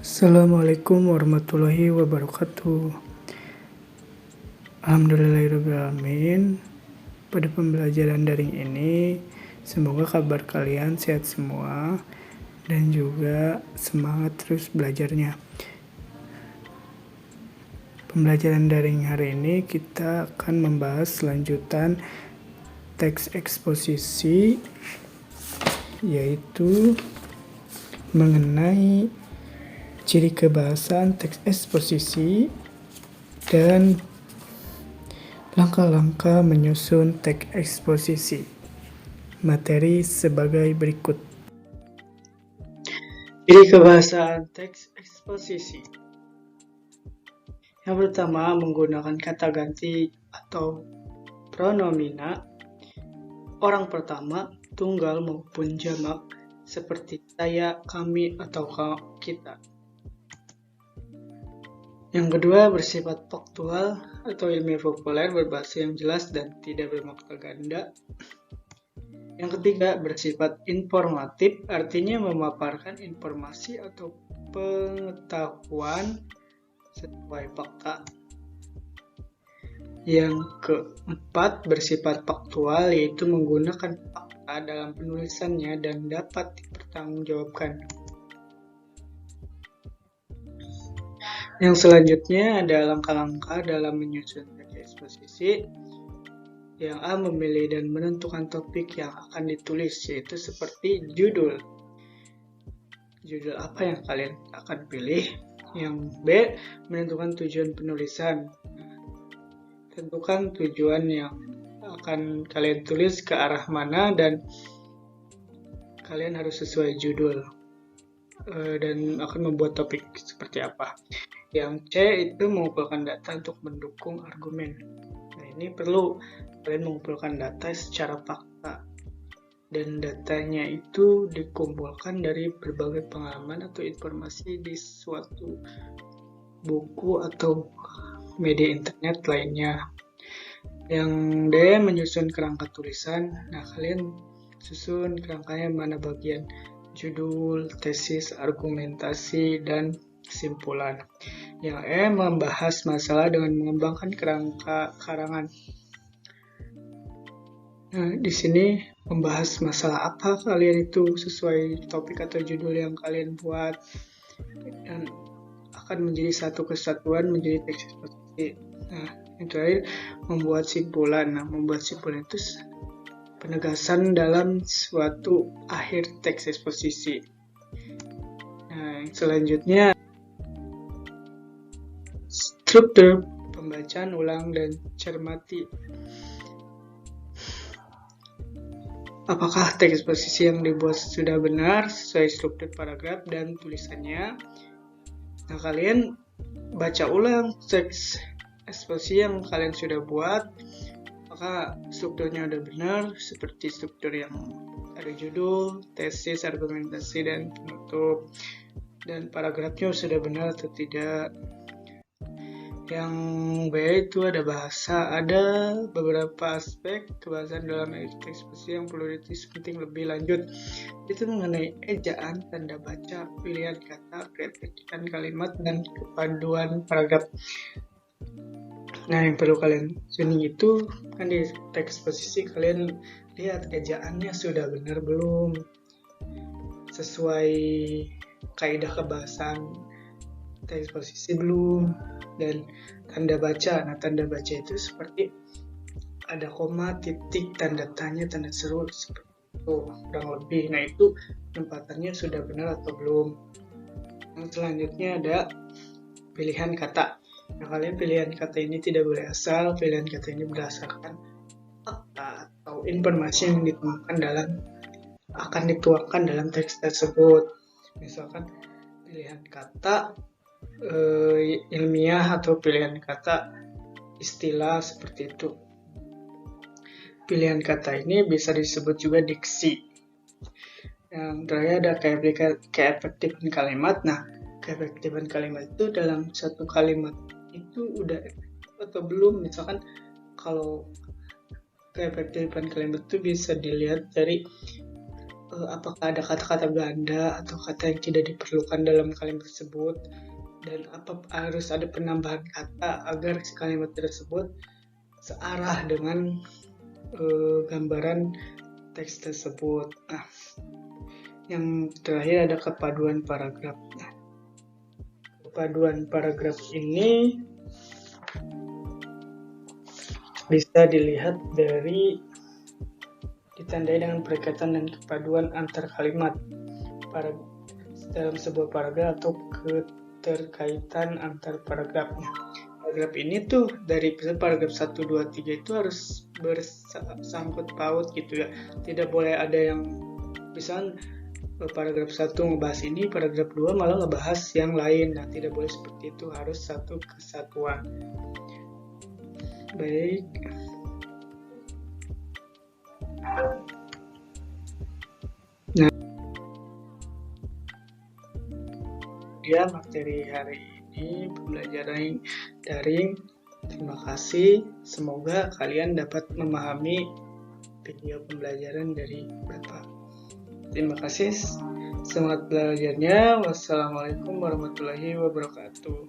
Assalamualaikum warahmatullahi wabarakatuh. Alhamdulillahirrahmanirrahim. Pada pembelajaran daring ini, semoga kabar kalian sehat semua dan juga semangat terus belajarnya. Pembelajaran daring hari ini kita akan membahas lanjutan teks eksposisi, yaitu mengenai ciri kebahasaan teks eksposisi dan langkah-langkah menyusun teks eksposisi. Materi sebagai berikut. Ciri kebahasaan teks eksposisi. Yang pertama, menggunakan kata ganti atau pronomina orang pertama, tunggal maupun jamak, seperti saya, kami, atau kita. Yang kedua, bersifat faktual atau ilmiah populer, berbahasa yang jelas dan tidak bermakna ganda. Yang ketiga, bersifat informatif, artinya memaparkan informasi atau pengetahuan sesuai fakta. Yang keempat, bersifat faktual, yaitu menggunakan fakta dalam penulisannya dan dapat dipertanggungjawabkan. Yang selanjutnya ada langkah-langkah dalam menyusun teks eksposisi. Yang A, memilih dan menentukan topik yang akan ditulis, yaitu seperti judul. Judul apa yang kalian akan pilih? Yang B, menentukan tujuan penulisan. Tentukan tujuan yang akan kalian tulis ke arah mana dan kalian harus sesuai judul dan akan membuat topik seperti apa. Yang C itu mengumpulkan data untuk mendukung argumen. Nah, ini perlu kalian mengumpulkan data secara fakta dan datanya itu dikumpulkan dari berbagai pengalaman atau informasi di suatu buku atau media internet lainnya. Yang D, menyusun kerangka tulisan. Nah, kalian susun kerangkanya mana bagian judul, tesis, argumentasi, dan kesimpulan. Yang E, membahas masalah dengan mengembangkan kerangka karangan. Nah, di sini membahas masalah apa kalian itu sesuai topik atau judul yang kalian buat dan akan menjadi satu kesatuan menjadi teks eksposisi. Nah, yang terakhir membuat simpulan. Nah, membuat simpulan itu penegasan dalam suatu akhir teks eksposisi. Nah, yang selanjutnya struktur pembacaan ulang dan cermati. Apakah teks eksposisi yang dibuat sudah benar sesuai struktur paragraf dan tulisannya? Nah, kalian baca ulang teks eksposisi yang kalian sudah buat. Apakah strukturnya udah benar seperti struktur yang ada judul, tesis, argumentasi, dan penutup. Dan paragrafnya sudah benar atau tidak. Yang B itu ada bahasa, ada beberapa aspek kebahasaan dalam teks eksposisi yang perlu penting lebih lanjut. Itu mengenai ejaan, tanda baca, pilihan kata, ketertiban kalimat, dan kepaduan paragraf. Nah, yang perlu kalian tuning itu kan di teks eksposisi kalian lihat ejaannya sudah benar belum, sesuai kaidah kebahasaan teks eksposisi belum, dan tanda baca. Nah, tanda baca itu seperti ada koma, titik, tanda tanya, tanda seru, seperti itu kurang lebih. Nah, itu penempatannya sudah benar atau belum. Yang selanjutnya ada pilihan kata. Nah, kalian pilihan kata ini tidak boleh asal. Pilihan kata ini berdasarkan fakta atau informasi yang akan dituangkan dalam teks tersebut. Misalkan pilihan kata ilmiah atau pilihan kata istilah, seperti itu. Pilihan kata ini bisa disebut juga diksi. Yang terakhir ada keefektifan kalimat. Nah, keefektifan kalimat itu dalam satu kalimat itu udah efektif atau belum. Misalkan kalau keefektifan kalimat itu bisa dilihat dari apakah ada kata-kata ganda atau kata yang tidak diperlukan dalam kalimat tersebut, dan harus ada penambahan kata agar si kalimat tersebut searah dengan gambaran teks tersebut. Nah, yang terakhir ada kepaduan paragraf. Nah, kepaduan paragraf ini bisa dilihat dari ditandai dengan perikatan dan kepaduan antar kalimat dalam sebuah paragraf atau keterkaitan antar paragrafnya. Paragraf ini tuh dari paragraf 1, 2, 3 itu harus bersangkut paut gitu ya. Tidak boleh ada yang misalnya paragraf 1 ngebahas ini, paragraf 2 malah ngebahas yang lain. Nah, tidak boleh seperti itu, harus satu kesatuan. Baik. Nah, dia materi hari ini pembelajaran daring. Terima kasih. Semoga kalian dapat memahami video pembelajaran dari Bapak. Terima kasih. Semangat belajarnya. Wassalamualaikum warahmatullahi wabarakatuh.